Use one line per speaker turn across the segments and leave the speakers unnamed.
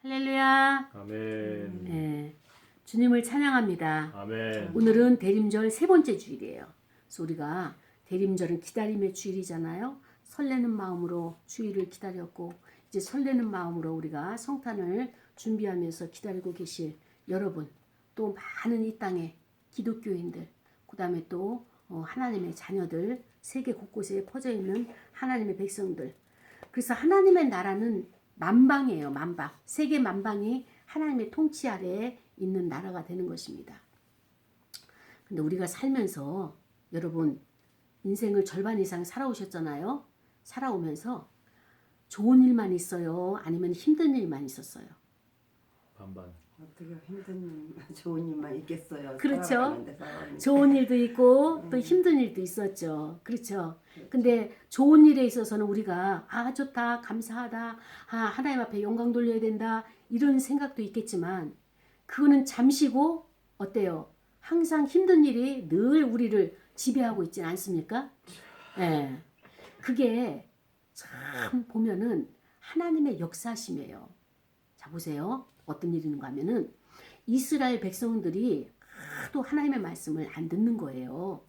할렐루야.
아멘.
네, 주님을 찬양합니다.
아멘.
오늘은 대림절 세 번째 주일이에요. 그래서 우리가 대림절은 기다림의 주일이잖아요. 설레는 마음으로 주일을 기다렸고 이제 설레는 마음으로 우리가 성탄을 준비하면서 기다리고 계실 여러분, 또 많은 이 땅의 기독교인들, 그 다음에 또 하나님의 자녀들, 세계 곳곳에 퍼져 있는 하나님의 백성들. 그래서 하나님의 나라는 만방이에요. 만방. 세계 만방이 하나님의 통치 아래에 있는 나라가 되는 것입니다. 근데 우리가 살면서 여러분 인생을 절반 이상 살아오셨잖아요. 살아오면서 좋은 일만 있어요? 아니면 힘든 일만 있었어요?
반반.
어떻게 힘든 일, 좋은 일만 있겠어요.
그렇죠.
살아가는 데서.
좋은 일도 있고 또 힘든 일도 있었죠. 그렇죠. 근데 좋은 일에 있어서는 우리가 좋다, 감사하다, 하나님 앞에 영광 돌려야 된다 이런 생각도 있겠지만 그거는 잠시고 어때요? 항상 힘든 일이 늘 우리를 지배하고 있지는 않습니까? 예. 그게 참 보면은 하나님의 역사심이에요. 자 보세요. 어떤 일이 있는가 하면은 이스라엘 백성들이 하도 하나님의 말씀을 안 듣는 거예요.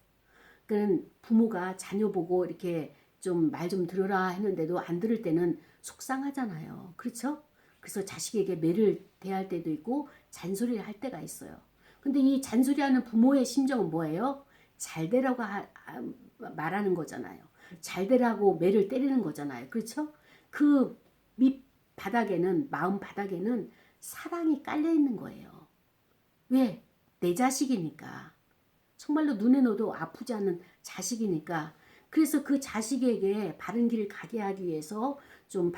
그러니까 부모가 자녀 보고 이렇게 좀 말 좀 들어라 했는데도 안 들을 때는 속상하잖아요. 그렇죠? 그래서 자식에게 매를 대할 때도 있고 잔소리를 할 때가 있어요. 근데 이 잔소리하는 부모의 심정은 뭐예요? 잘 되라고 말하는 거잖아요. 잘 되라고 매를 때리는 거잖아요. 그렇죠? 그 밑바닥에는, 마음 바닥에는 사랑이 깔려 있는 거예요. 왜? 내 자식이니까. 정말로 눈에 넣어도 아프지 않는 자식이니까. 그래서 그 자식에게 바른 길을 가게 하기 위해서 좀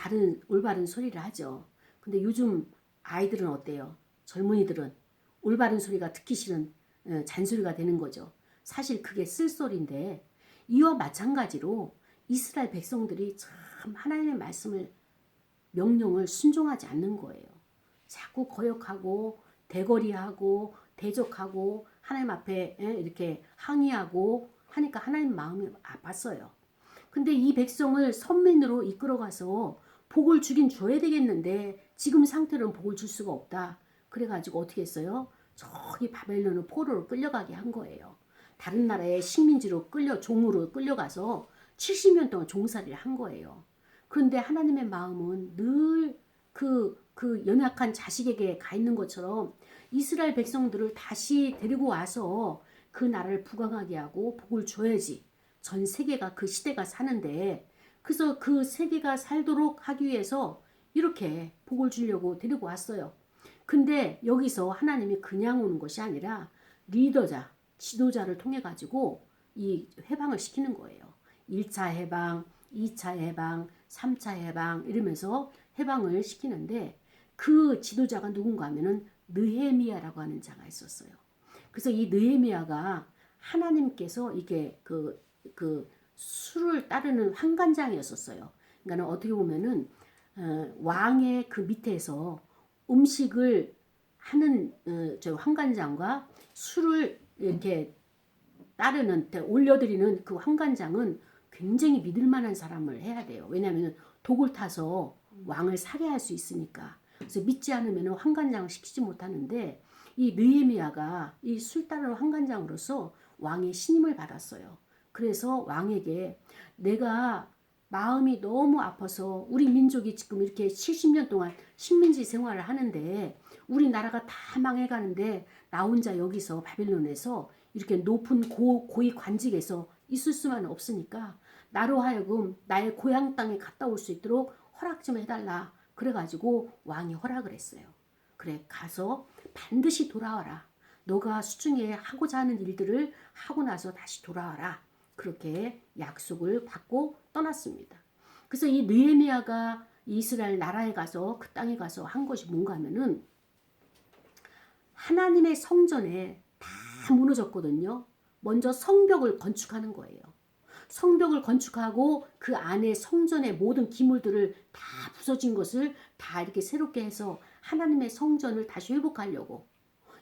올바른 소리를 하죠. 근데 요즘 아이들은 어때요? 젊은이들은 올바른 소리가 듣기 싫은 잔소리가 되는 거죠. 사실 그게 쓸소리인데 이와 마찬가지로 이스라엘 백성들이 참 하나님의 말씀을 명령을 순종하지 않는 거예요. 자꾸 거역하고 대거리하고 대적하고 하나님 앞에 이렇게 항의하고 하니까 하나님 마음이 아팠어요. 근데 이 백성을 선민으로 이끌어가서 복을 주긴 줘야 되겠는데 지금 상태로는 복을 줄 수가 없다. 그래가지고 어떻게 했어요? 저기 바벨론으로 포로로 끌려가게 한 거예요. 다른 나라의 식민지로 종으로 끌려가서 70년 동안 종살이를 한 거예요. 그런데 하나님의 마음은 늘 그 연약한 자식에게 가 있는 것처럼 이스라엘 백성들을 다시 데리고 와서 그 나라를 부강하게 하고 복을 줘야지. 전 세계가 그 시대가 사는데 그래서 그 세계가 살도록 하기 위해서 이렇게 복을 주려고 데리고 왔어요. 근데 여기서 하나님이 그냥 오는 것이 아니라 리더자, 지도자를 통해 가지고 이 해방을 시키는 거예요. 1차 해방, 2차 해방, 3차 해방 이러면서 해방을 시키는데 그 지도자가 누군가 하면은 느헤미야라고 하는 자가 있었어요. 그래서 이 느헤미야가 하나님께서 이게 그 수를 따르는 환관장이었었어요. 그러니까 어떻게 보면은 왕의 그 밑에서 음식을 하는 저 환관장과 술을 이렇게 따르는 올려드리는 그 환관장은 굉장히 믿을 만한 사람을 해야 돼요. 왜냐하면 독을 타서 왕을 살해할 수 있으니까. 그래서 믿지 않으면 환관장을 시키지 못하는데 이 느헤미야가 이 술 따르는 환관장으로서 왕의 신임을 받았어요. 그래서 왕에게 내가 마음이 너무 아파서 우리 민족이 지금 이렇게 70년 동안 식민지 생활을 하는데 우리나라가 다 망해가는데 나 혼자 여기서 바벨론에서 이렇게 높은 고위 관직에서 있을 수만 없으니까 나로 하여금 나의 고향 땅에 갔다 올 수 있도록 허락 좀 해달라. 그래가지고 왕이 허락을 했어요. 그래 가서 반드시 돌아와라. 너가 수중에 하고자 하는 일들을 하고 나서 다시 돌아와라. 그렇게 약속을 받고 떠났습니다. 그래서 이 느헤미야가 이스라엘 나라에 가서 그 땅에 가서 한 것이 뭔가 하면은 하나님의 성전에 다 무너졌거든요. 먼저 성벽을 건축하는 거예요. 성벽을 건축하고 그 안에 성전의 모든 기물들을 다 부서진 것을 다 이렇게 새롭게 해서 하나님의 성전을 다시 회복하려고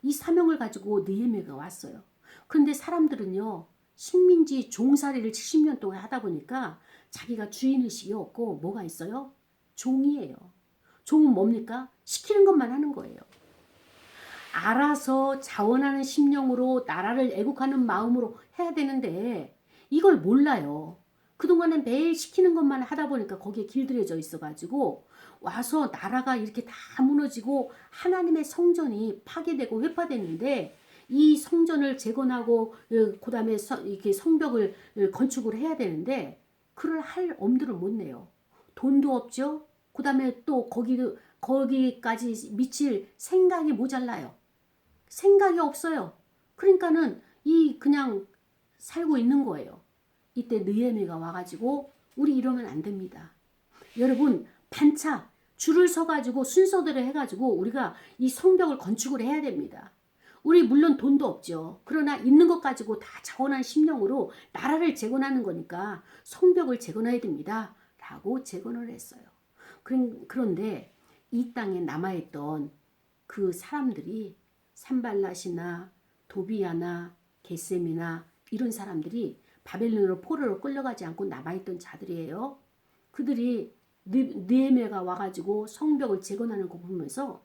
이 사명을 가지고 느헤미야가 왔어요. 그런데 사람들은요. 식민지 종살이를 70년 동안 하다 보니까 자기가 주인의식이 없고 뭐가 있어요? 종이에요. 종은 뭡니까? 시키는 것만 하는 거예요. 알아서 자원하는 심령으로 나라를 애국하는 마음으로 해야 되는데 이걸 몰라요. 그동안에 매일 시키는 것만 하다 보니까 거기에 길들여져 있어가지고 와서 나라가 이렇게 다 무너지고 하나님의 성전이 파괴되고 회파됐는데 이 성전을 재건하고 그 다음에 이렇게 성벽을 건축을 해야 되는데 그걸 할 엄두를 못 내요. 돈도 없죠. 그 다음에 또 거기까지 미칠 생각이 모자라요. 생각이 없어요. 그러니까는 그냥 살고 있는 거예요. 이때 느헤미야가 와가지고 우리 이러면 안 됩니다. 여러분 반차 줄을 서가지고 순서대로 해가지고 우리가 이 성벽을 건축을 해야 됩니다. 우리 물론 돈도 없죠. 그러나 있는 것 가지고 다 자원한 심령으로 나라를 재건하는 거니까 성벽을 재건해야 됩니다. 라고 재건을 했어요. 그런데 이 땅에 남아있던 그 사람들이 산발랏이나 도비야나 게셈이나 이런 사람들이 바벨론으로 포로로 끌려가지 않고 남아있던 자들이에요. 그들이 느헤미야가 와가지고 성벽을 재건하는 거 보면서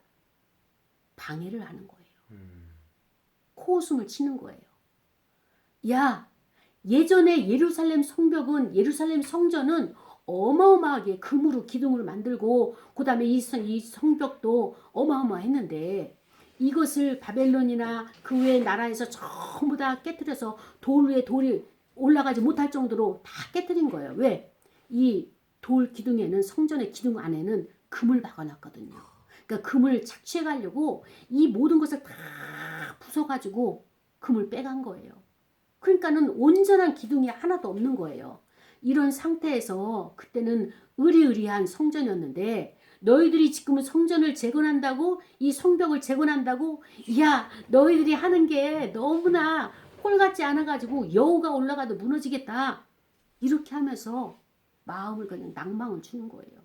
방해를 하는 거예요. 코웃음을 치는 거예요. 야, 예전에 예루살렘 성전은 어마어마하게 금으로 기둥으로 만들고 그 다음에 이 성벽도 어마어마했는데 이것을 바벨론이나 그 외의 나라에서 전부 다 깨뜨려서 돌 위에 돌이 올라가지 못할 정도로 다 깨뜨린 거예요. 왜? 이 돌 기둥에는 성전의 기둥 안에는 금을 박아놨거든요. 그러니까 금을 착취해 가려고 이 모든 것을 다 부숴가지고 금을 빼간 거예요. 그러니까는 온전한 기둥이 하나도 없는 거예요. 이런 상태에서 그때는 으리으리한 성전이었는데 너희들이 지금은 성전을 재건한다고 이 성벽을 재건한다고 야 너희들이 하는 게 너무나 꼴 같지 않아가지고 여우가 올라가도 무너지겠다 이렇게 하면서 마음을 그냥 낭망을 주는 거예요.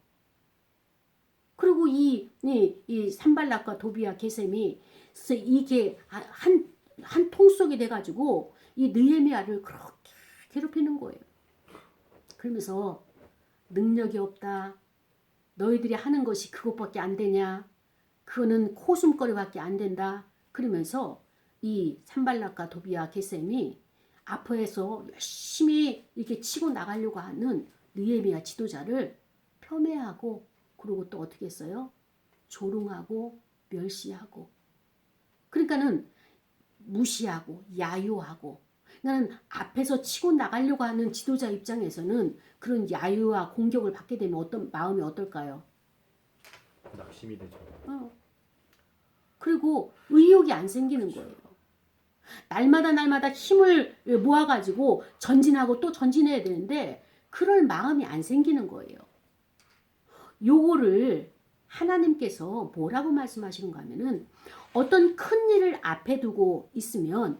그리고 이 산발랏과 도비야 게셈이 이게 한 통속이 돼가지고 이 느헤미야를 그렇게 괴롭히는 거예요. 그러면서 능력이 없다. 너희들이 하는 것이 그것밖에 안 되냐. 그거는 코숨거리밖에 안 된다. 그러면서 이 산발랏과 도비야 게셈이 앞에서 열심히 이렇게 치고 나가려고 하는 느헤미야 지도자를 폄훼하고 그리고 또 어떻게 했어요? 조롱하고 멸시하고 그러니까는 무시하고 야유하고 그러니까 앞에서 치고 나가려고 하는 지도자 입장에서는 그런 야유와 공격을 받게 되면 어떤 마음이 어떨까요?
낙심이 되죠.
그리고 의욕이 안 생기는 거예요. 날마다 힘을 모아가지고 전진하고 또 전진해야 되는데 그럴 마음이 안 생기는 거예요. 요거를 하나님께서 뭐라고 말씀하시는가 하면은 어떤 큰 일을 앞에 두고 있으면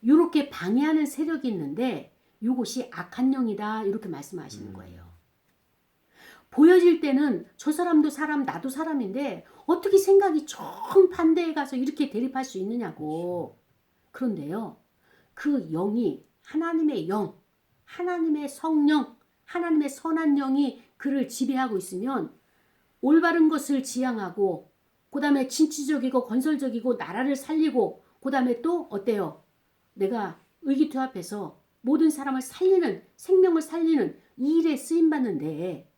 요렇게 방해하는 세력이 있는데 요것이 악한 영이다 이렇게 말씀하시는 거예요. 보여질 때는 저 사람도 사람 나도 사람인데 어떻게 생각이 정반대에 가서 이렇게 대립할 수 있느냐고. 그런데요. 그 영이 하나님의 영, 하나님의 성령, 하나님의 선한 영이 그를 지배하고 있으면 올바른 것을 지향하고 그 다음에 진취적이고 건설적이고 나라를 살리고 그 다음에 또 어때요? 내가 의기투합해서 모든 사람을 살리는 생명을 살리는 이 일에 쓰임받는데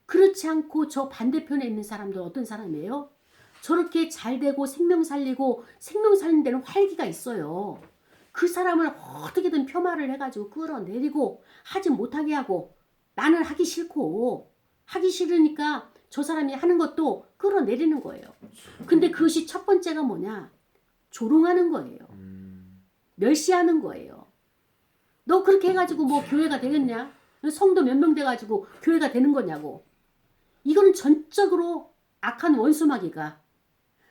그렇지 않고 저 반대편에 있는 사람들 어떤 사람이에요? 저렇게 잘 되고 생명 살리고 생명 살리는 데는 활기가 있어요. 그 사람을 어떻게든 폄하를 해가지고 끌어내리고 하지 못하게 하고 나는 하기 싫고 하기 싫으니까 저 사람이 하는 것도 끌어내리는 거예요. 근데 그것이 첫 번째가 뭐냐? 조롱하는 거예요. 멸시하는 거예요. 너 그렇게 해가지고 뭐 교회가 되겠냐? 성도 몇 명 돼가지고 교회가 되는 거냐고. 이거는 전적으로 악한 원수마귀가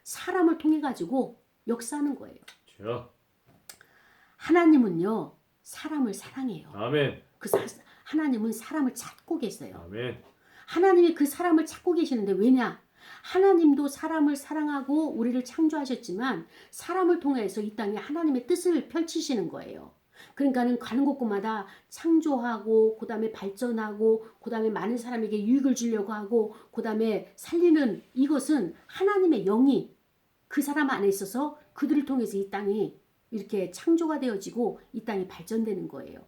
사람을 통해 가지고 역사하는 거예요.
주여.
하나님은요 사람을 사랑해요.
아멘.
하나님은 사람을 찾고 계세요.
아멘.
하나님이 그 사람을 찾고 계시는데 왜냐? 하나님도 사람을 사랑하고 우리를 창조하셨지만 사람을 통해서 이 땅에 하나님의 뜻을 펼치시는 거예요. 그러니까는 가는 곳곳마다 창조하고 그다음에 발전하고 그다음에 많은 사람에게 유익을 주려고 하고 그다음에 살리는 이것은 하나님의 영이 그 사람 안에 있어서 그들을 통해서 이 땅이 이렇게 창조가 되어지고 이 땅이 발전되는 거예요.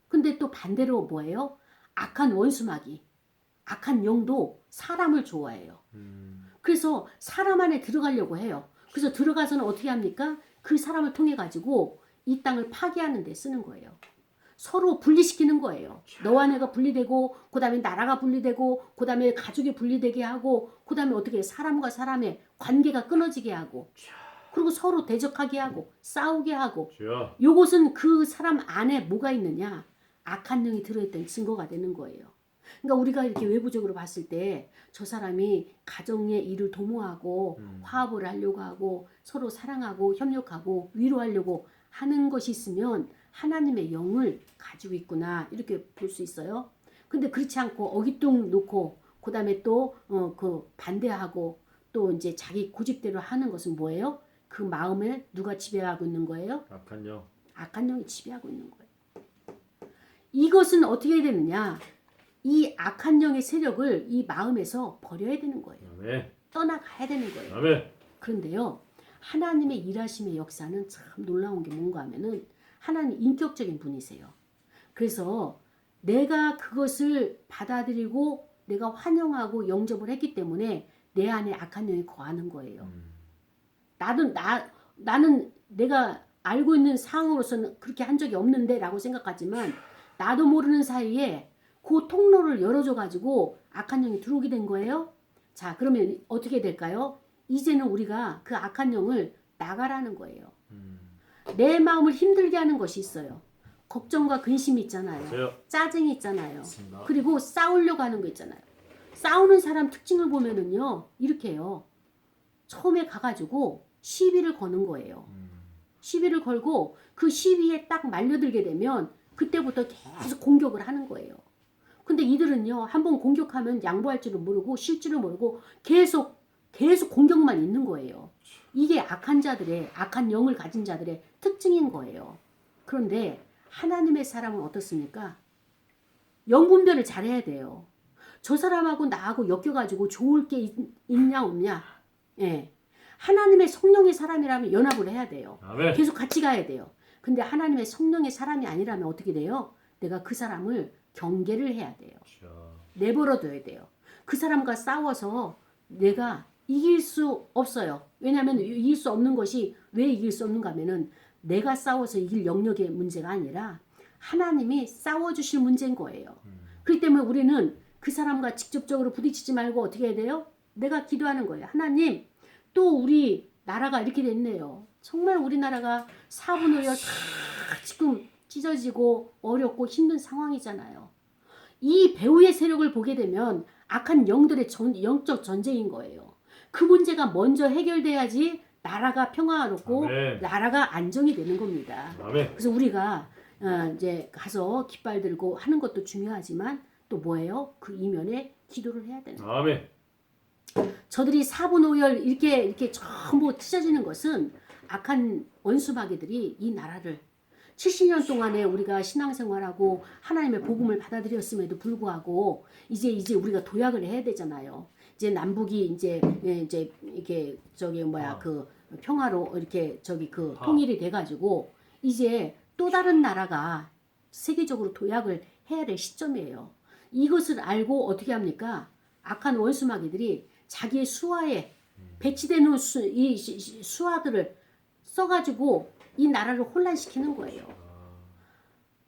근데 또 반대로 뭐예요? 악한 원수마귀, 악한 영도 사람을 좋아해요. 그래서 사람 안에 들어가려고 해요. 그래서 들어가서는 어떻게 합니까? 그 사람을 통해 가지고 이 땅을 파괴하는 데 쓰는 거예요. 서로 분리시키는 거예요. 너와 내가 분리되고 그 다음에 나라가 분리되고 그 다음에 가족이 분리되게 하고 그 다음에 어떻게 사람과 사람의 관계가 끊어지게 하고 그리고 서로 대적하게 하고 싸우게 하고
주여.
요것은 그 사람 안에 뭐가 있느냐? 악한 영이 들어있던 증거가 되는 거예요. 그러니까 우리가 이렇게 외부적으로 봤을 때 저 사람이 가정의 일을 도모하고 화합을 하려고 하고 서로 사랑하고 협력하고 위로하려고 하는 것이 있으면 하나님의 영을 가지고 있구나 이렇게 볼 수 있어요. 근데 그렇지 않고 어깃동 놓고 그 다음에 또 그 반대하고 또 이제 자기 고집대로 하는 것은 뭐예요? 그 마음에 누가 지배하고 있는 거예요?
악한 영.
악한 영이 지배하고 있는 거예요. 이것은 어떻게 되느냐? 이 악한 영의 세력을 이 마음에서 버려야 되는 거예요.
아멘.
떠나가야 되는 거예요.
아멘.
그런데요, 하나님의 일하심의 역사는 참 놀라운 게 뭔가 하면은 하나님 인격적인 분이세요. 그래서 내가 그것을 받아들이고 내가 환영하고 영접을 했기 때문에 내 안에 악한 영이 거하는 거예요. 나는 내가 알고 있는 상황으로서는 그렇게 한 적이 없는데 라고 생각하지만 나도 모르는 사이에 그 통로를 열어줘 가지고 악한 영이 들어오게 된 거예요. 자, 그러면 어떻게 될까요? 이제는 우리가 그 악한 영을 나가라는 거예요. 내 마음을 힘들게 하는 것이 있어요. 걱정과 근심이 있잖아요.
저요.
짜증이 있잖아요.
맞습니다.
그리고 싸우려고 하는 거 있잖아요. 싸우는 사람 특징을 보면은요, 이렇게 해요. 처음에 가가지고 시비를 거는 거예요. 시비를 걸고 그 시비에 딱 말려들게 되면 그때부터 계속 공격을 하는 거예요. 근데 이들은요, 한번 공격하면 양보할 줄을 모르고 쉴 줄을 모르고 계속 공격만 있는 거예요. 이게 악한 영을 가진 자들의 특징인 거예요. 그런데 하나님의 사람은 어떻습니까? 영분별을 잘해야 돼요. 저 사람하고 나하고 엮여가지고 좋을 게 있냐 없냐. 예. 하나님의 성령의 사람이라면 연합을 해야 돼요.
아멘.
계속 같이 가야 돼요. 근데 하나님의 성령의 사람이 아니라면 어떻게 돼요? 내가 그 사람을 경계를 해야 돼요.
주여.
내버려둬야 돼요. 그 사람과 싸워서 내가 이길 수 없어요. 왜냐하면 이길 수 없는 것이 왜 이길 수 없는가 하면은 내가 싸워서 이길 영역의 문제가 아니라 하나님이 싸워주실 문제인 거예요. 그렇기 때문에 우리는 그 사람과 직접적으로 부딪히지 말고 어떻게 해야 돼요? 내가 기도하는 거예요. 하나님, 또 우리 나라가 이렇게 됐네요. 정말 우리나라가 4분 5열 다 지금 찢어지고 어렵고 힘든 상황이잖아요. 이 배후의 세력을 보게 되면 악한 영들의 영적 전쟁인 거예요. 그 문제가 먼저 해결돼야지 나라가 평화롭고
아멘.
나라가 안정이 되는 겁니다.
아멘.
그래서 우리가 이제 가서 깃발 들고 하는 것도 중요하지만 또 뭐예요? 그 이면에 기도를 해야 되는 거예요.
아멘.
저들이 4분 5열 이렇게 전부 찢어지는 것은 악한 원수마귀들이 이 나라를 70년 동안에 우리가 신앙생활하고 하나님의 복음을 받아들였음에도 불구하고 이제 우리가 도약을 해야 되잖아요. 이제 남북이 이제 이렇게 그 평화로 이렇게 통일이 돼가지고 이제 또 다른 나라가 세계적으로 도약을 해야 될 시점이에요. 이것을 알고 어떻게 합니까? 악한 원수마귀들이 자기의 수하에 배치되는 이 수하들을 써가지고 이 나라를 혼란시키는 거예요.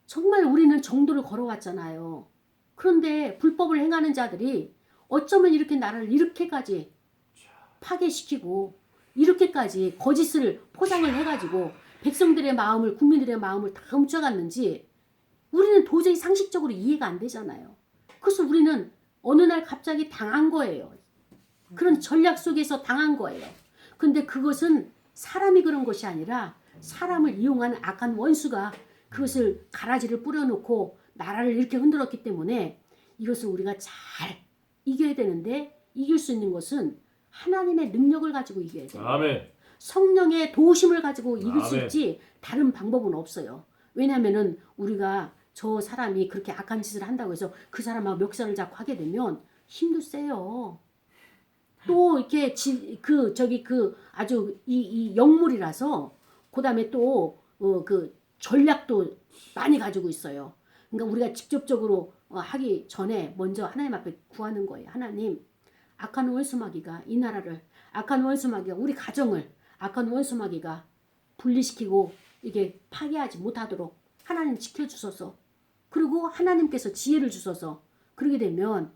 정말 우리는 정도를 걸어왔잖아요. 그런데 불법을 행하는 자들이 어쩌면 이렇게 나라를 이렇게까지 파괴시키고 이렇게까지 거짓을 포장을 해가지고 백성들의 마음을 국민들의 마음을 다 훔쳐갔는지 우리는 도저히 상식적으로 이해가 안 되잖아요. 그래서 우리는 어느 날 갑자기 당한 거예요. 그런 전략 속에서 당한 거예요. 근데 그것은 사람이 그런 것이 아니라 사람을 이용하는 악한 원수가 그것을 가라지를 뿌려놓고 나라를 이렇게 흔들었기 때문에 이것을 우리가 잘 이겨야 되는데 이길 수 있는 것은 하나님의 능력을 가지고 이겨야 돼요.
아멘.
성령의 도우심을 가지고 이길 수
아멘.
있지 다른 방법은 없어요. 왜냐면은 우리가 저 사람이 그렇게 악한 짓을 한다고 해서 그 사람하고 멱살을 잡고 하게 되면 힘도 세요. 또 이렇게 아주 이 영물이라서 그다음에 또 그 전략도 많이 가지고 있어요. 그러니까 우리가 직접적으로 하기 전에 먼저 하나님 앞에 구하는 거예요. 하나님, 악한 원수마귀가 이 나라를, 악한 원수마귀가 우리 가정을, 악한 원수마귀가 분리시키고 이게 파괴하지 못하도록 하나님 지켜주소서. 그리고 하나님께서 지혜를 주소서. 그러게 되면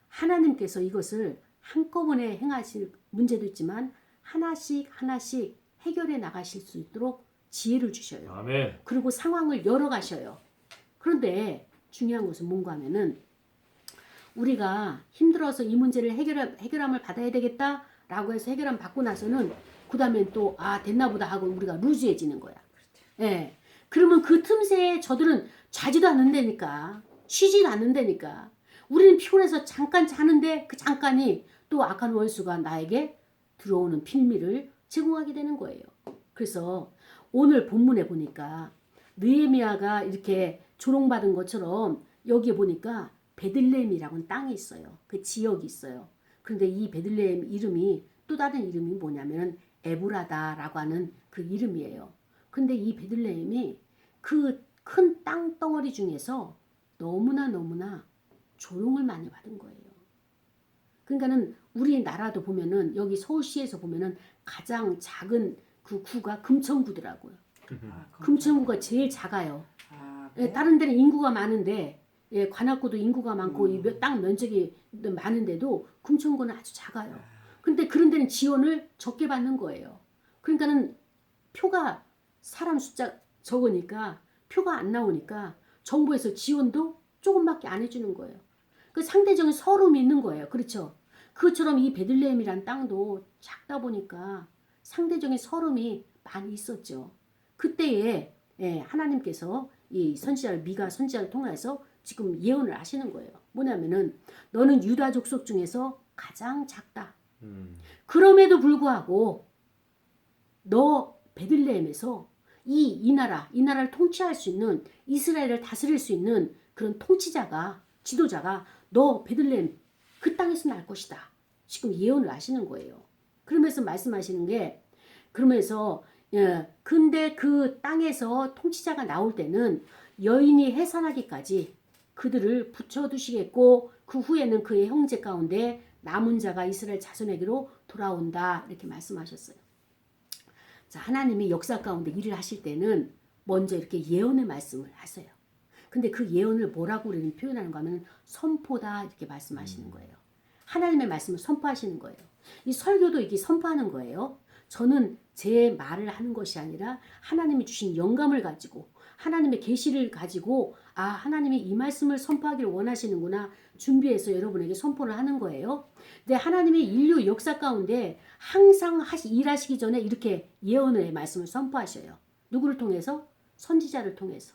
하나님께서 이것을 한꺼번에 행하실 문제도 있지만 하나씩 하나씩 해결해 나가실 수 있도록 지혜를 주셔요.
아멘.
그리고 상황을 열어가셔요. 그런데 중요한 것은 뭔가 하면은 우리가 힘들어서 이 문제를 해결함을 받아야 되겠다라고 해서 해결함 받고 나서는 그 다음엔 또 됐나 보다 하고 우리가 루즈해지는 거야. 예. 그러면 그 틈새에 저들은 자지도 않는다니까. 쉬지도 않는다니까. 우리는 피곤해서 잠깐 자는데 그 잠깐이 또 악한 원수가 나에게 들어오는 필미를 제공하게 되는 거예요. 그래서 오늘 본문에 보니까 느헤미야가 이렇게 조롱받은 것처럼 여기에 보니까 베들레헴이라고는 땅이 있어요. 그 지역이 있어요. 그런데 이 베들레헴 이름이 또 다른 이름이 뭐냐면 에브라다라고 하는 그 이름이에요. 근데 이 베들레헴이 그 큰 땅덩어리 중에서 너무나 조롱을 많이 받은 거예요. 그러니까는 우리나라도 보면은 여기 서울시에서 보면은 가장 작은 그 구가 금천구더라고요. 금천구가 제일 작아요. 예, 다른 데는 인구가 많은데 관악구도 인구가 많고 이 땅 면적이 많은데도 금천구는 아주 작아요. 근데 그런 데는 지원을 적게 받는 거예요. 그러니까는 표가 사람 숫자 적으니까 표가 안 나오니까 정부에서 지원도 조금밖에 안 해주는 거예요. 그 상대적인 서름이 있는 거예요. 그렇죠? 그것처럼 이 베들레헴이란 땅도 작다 보니까 상대적인 서름이 많이 있었죠. 그때에 하나님께서 이 선지자를 미가 선지자를 통해서 지금 예언을 하시는 거예요. 뭐냐면은 너는 유다 족속 중에서 가장 작다. 그럼에도 불구하고 너 베들레헴에서 이 나라를 통치할 수 있는 이스라엘을 다스릴 수 있는 그런 통치자가 지도자가 너 베들레헴 그 땅에서 날 것이다. 지금 예언을 하시는 거예요. 그러면서 말씀하시는 게 그러면서 근데 그 땅에서 통치자가 나올 때는 여인이 해산하기까지 그들을 붙여두시겠고 그 후에는 그의 형제 가운데 남은 자가 이스라엘 자손에게로 돌아온다. 이렇게 말씀하셨어요. 자, 하나님이 역사 가운데 일을 하실 때는 먼저 이렇게 예언의 말씀을 하세요. 근데 그 예언을 뭐라고 우리는 표현하는가 하면 선포다 이렇게 말씀하시는 거예요. 하나님의 말씀을 선포하시는 거예요. 이 설교도 이게 선포하는 거예요. 저는 제 말을 하는 것이 아니라 하나님이 주신 영감을 가지고 하나님의 계시를 가지고 하나님이 이 말씀을 선포하기를 원하시는구나 준비해서 여러분에게 선포를 하는 거예요. 근데 하나님의 인류 역사 가운데 항상 일하시기 전에 이렇게 예언의 말씀을 선포하셔요. 누구를 통해서? 선지자를 통해서.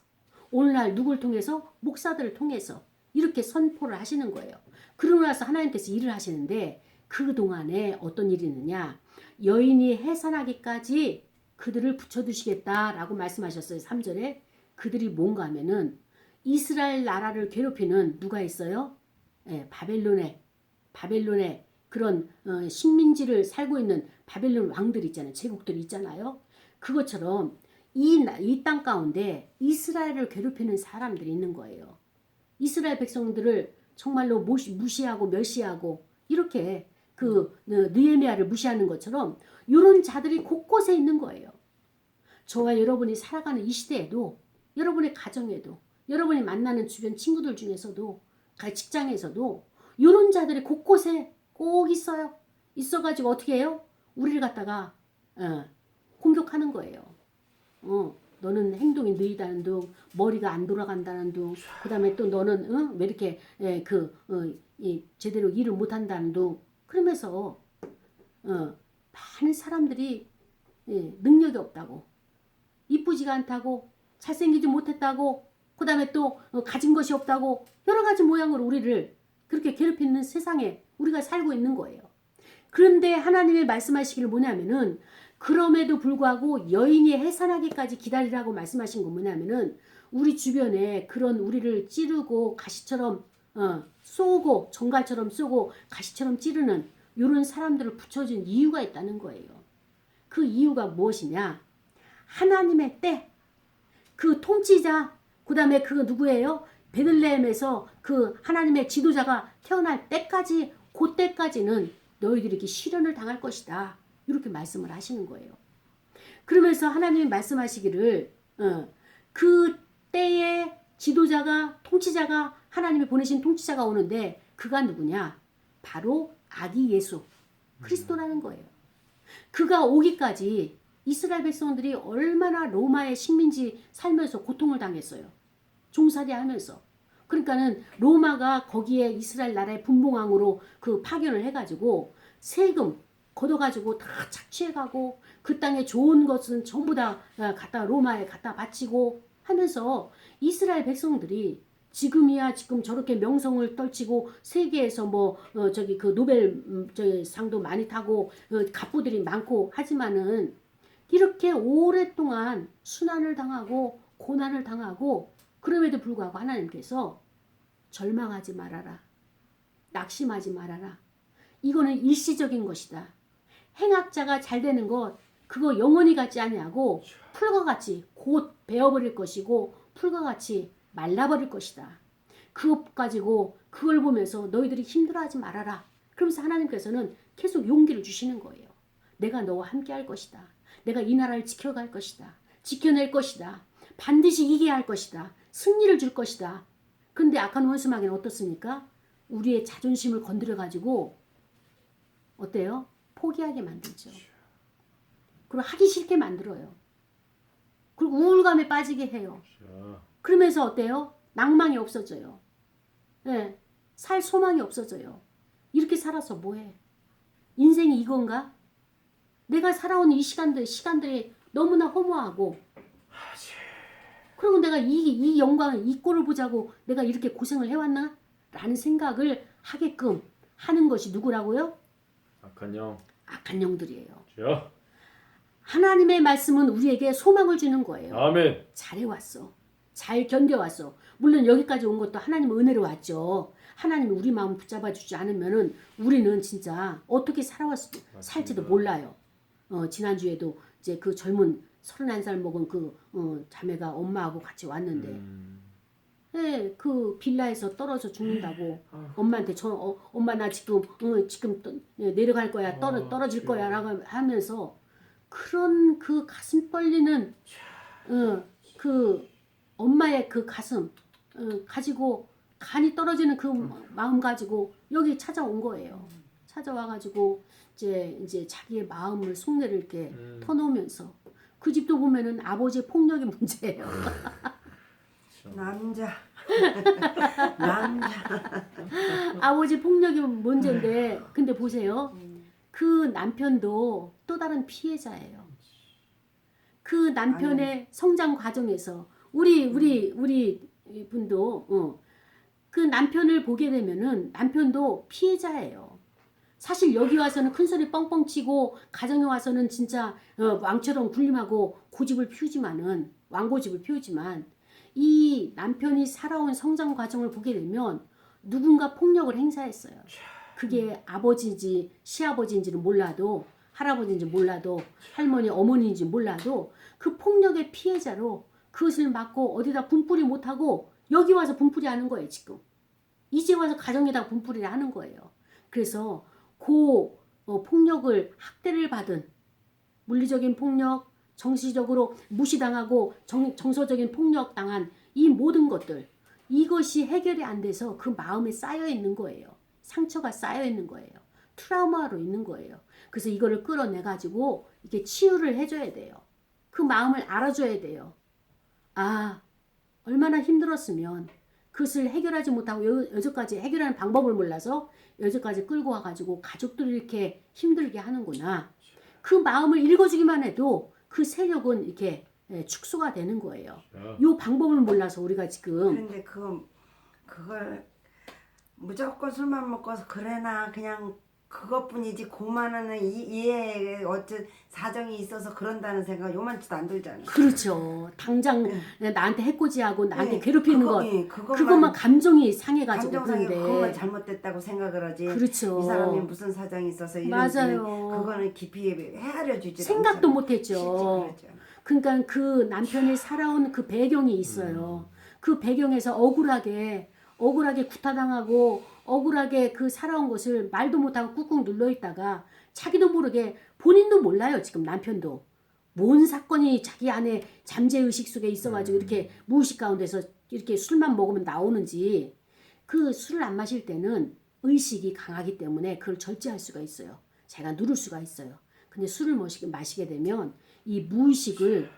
오늘날 누구를 통해서? 목사들을 통해서 이렇게 선포를 하시는 거예요. 그러고 나서 하나님께서 일을 하시는데 그동안에 어떤 일이 있느냐? 여인이 해산하기까지 그들을 붙여두시겠다라고 말씀하셨어요. 3절에. 그들이 뭔가 하면은 이스라엘 나라를 괴롭히는 누가 있어요? 바벨론의 그런 식민지를 살고 있는 바벨론 왕들 있잖아요. 제국들 있잖아요. 그것처럼 이 땅 가운데 이스라엘을 괴롭히는 사람들이 있는 거예요. 이스라엘 백성들을 정말로 무시하고 멸시하고 이렇게 그 느헤미야를 무시하는 것처럼 이런 자들이 곳곳에 있는 거예요. 저와 여러분이 살아가는 이 시대에도 여러분의 가정에도 여러분이 만나는 주변 친구들 중에서도 직장에서도 이런 자들이 곳곳에 꼭 있어요. 있어가지고 어떻게 해요? 우리를 갖다가 공격하는 거예요. 너는 행동이 느리다는 둥, 머리가 안 돌아간다는 둥, 그 다음에 또 너는 왜 이렇게 제대로 일을 못한다는 둥. 그러면서 많은 사람들이 능력이 없다고, 이쁘지가 않다고, 잘생기지 못했다고, 그 다음에 또 가진 것이 없다고 여러 가지 모양으로 우리를 그렇게 괴롭히는 세상에 우리가 살고 있는 거예요. 그런데 하나님이 말씀하시기를 뭐냐면은 그럼에도 불구하고 여인이 해산하기까지 기다리라고 말씀하신 건 뭐냐면은 우리 주변에 그런 우리를 찌르고 가시처럼 쏘고 정갈처럼 쏘고 가시처럼 찌르는 이런 사람들을 붙여준 이유가 있다는 거예요. 그 이유가 무엇이냐? 하나님의 때, 그 통치자, 그 다음에 그 누구예요? 베들레헴에서 그 하나님의 지도자가 태어날 때까지, 그때까지는 너희들에게 시련을 당할 것이다. 이렇게 말씀을 하시는 거예요. 그러면서 하나님이 말씀하시기를 그 때에 지도자가, 통치자가, 하나님이 보내신 통치자가 오는데 그가 누구냐? 바로 아기 예수 그리스도라는 거예요. 그가 오기까지 이스라엘 백성들이 얼마나 로마의 식민지 살면서 고통을 당했어요. 종살이 하면서. 그러니까는 로마가 거기에 이스라엘 나라의 분봉왕으로 그 파견을 해가지고 세금 걷어가지고 다 착취해가고 그 땅에 좋은 것은 전부 다 갖다 로마에 갖다 바치고 하면서 이스라엘 백성들이 지금이야 지금 저렇게 명성을 떨치고 세계에서 저기 그 노벨 저기 상도 많이 타고 갑부들이 많고 하지만은 이렇게 오랫동안 순환을 당하고 고난을 당하고 그럼에도 불구하고 하나님께서 절망하지 말아라. 낙심하지 말아라. 이거는 일시적인 것이다. 행악자가 잘 되는 것 그거 영원히 같지 아니하고 풀과 같이 곧 베어버릴 것이고 풀과 같이 말라버릴 것이다. 그것 가지고 그걸 보면서 너희들이 힘들어하지 말아라. 그러면서 하나님께서는 계속 용기를 주시는 거예요. 내가 너와 함께 할 것이다. 내가 이 나라를 지켜갈 것이다. 지켜낼 것이다. 반드시 이기게 할 것이다. 승리를 줄 것이다. 근데 악한 원수마귀는 어떻습니까? 우리의 자존심을 건드려가지고 어때요? 포기하게 만들죠. 그리고 하기 싫게 만들어요. 그리고 우울감에 빠지게 해요. 그러면서 어때요? 낭만이 없어져요. 네, 살 소망이 없어져요. 이렇게 살아서 뭐해? 인생이 이건가? 내가 살아온 이 시간들이 너무나 허무하고 그리고 내가 이 영광을 이 꼴을 보자고 내가 이렇게 고생을 해왔나? 라는 생각을 하게끔 하는 것이 누구라고요?
악한 영.
악한 영들이에요.
주여.
하나님의 말씀은 우리에게 소망을 주는 거예요.
아멘.
잘해왔어. 잘 견뎌왔어. 물론 여기까지 온 것도 하나님의 은혜로 왔죠. 하나님이 우리 마음 붙잡아주지 않으면은 우리는 진짜 어떻게 살지도 몰라요. 지난주에도 이제 그 젊은 31살 먹은 그 자매가 엄마하고 같이 왔는데 네, 그 빌라에서 떨어져 죽는다고 엄마한테 엄마 나 지금 내려갈 거야 떨어질 거야 라고 하면서 그런 그 가슴 떨리는 그 엄마의 그 가슴 가지고 간이 떨어지는 그 마음 가지고 여기 찾아온 거예요. 찾아와가지고 이제 자기의 마음을 속내를 이렇게 터놓으면서 그 집도 보면은 아버지의 폭력이 문제예요.
남자.
아버지 폭력이 문제인데 근데 보세요. 그 남편도 또 다른 피해자예요. 그 남편의 성장 과정에서 우리 분도 그 남편을 보게 되면은 남편도 피해자예요. 사실 여기 와서는 큰 소리 뻥뻥 치고 가정에 와서는 진짜 왕처럼 군림하고 고집을 피우지만은 왕고집을 피우지만 이 남편이 살아온 성장 과정을 보게 되면 누군가 폭력을 행사했어요. 그게 아버지인지 시아버지인지는 몰라도 할아버지인지 몰라도 할머니 어머니인지 몰라도 그 폭력의 피해자로 그것을 맞고 어디다 분풀이 못하고 여기 와서 분풀이 하는 거예요. 지금 이제 와서 가정에다 분풀이를 하는 거예요. 그래서 그 폭력을 학대를 받은 물리적인 폭력 정신적으로 무시당하고 정서적인 폭력 당한 이 모든 것들 이것이 해결이 안 돼서 그 마음에 쌓여 있는 거예요. 상처가 쌓여 있는 거예요. 트라우마로 있는 거예요. 그래서 이거를 끌어내 가지고 이렇게 치유를 해줘야 돼요. 그 마음을 알아줘야 돼요. 아 얼마나 힘들었으면 그것을 해결하지 못하고 여기까지 해결하는 방법을 몰라서 여기까지 끌고 와가지고 가족들을 이렇게 힘들게 하는구나. 그 마음을 읽어주기만 해도 그 세력은 이렇게 축소가 되는 거예요. 이 방법을 몰라서 우리가 지금
그런데 그걸 무조건 술만 먹고서 그래나 그냥 그것뿐이지 그만한 이해 어째 사정이 있어서 그런다는 생각 요만치도 안 들잖아요.
그렇죠. 당장 나한테 해코지하고 나한테
예,
괴롭히는
그거,
것
예,
그것만 감정이 상해가지고
감정상에
그런데
그것만 잘못됐다고 생각을 하지.
그렇죠.
이 사람이 무슨 사정이 있어서 이런지
맞아요.
그거는 깊이 헤아려 주지.
생각도 못했죠.
그렇죠.
그러니까 그 남편이 살아온 그 배경이 있어요. 그 배경에서 억울하게 구타당하고 억울하게 그 살아온 것을 말도 못하고 꾹꾹 눌러 있다가 자기도 모르게 본인도 몰라요. 지금 남편도 뭔 사건이 자기 안에 잠재의식 속에 있어가지고 이렇게 무의식 가운데서 이렇게 술만 먹으면 나오는지. 그 술을 안 마실 때는 의식이 강하기 때문에 그걸 절제할 수가 있어요. 제가 누를 수가 있어요. 근데 술을 마시게 되면 이 무의식을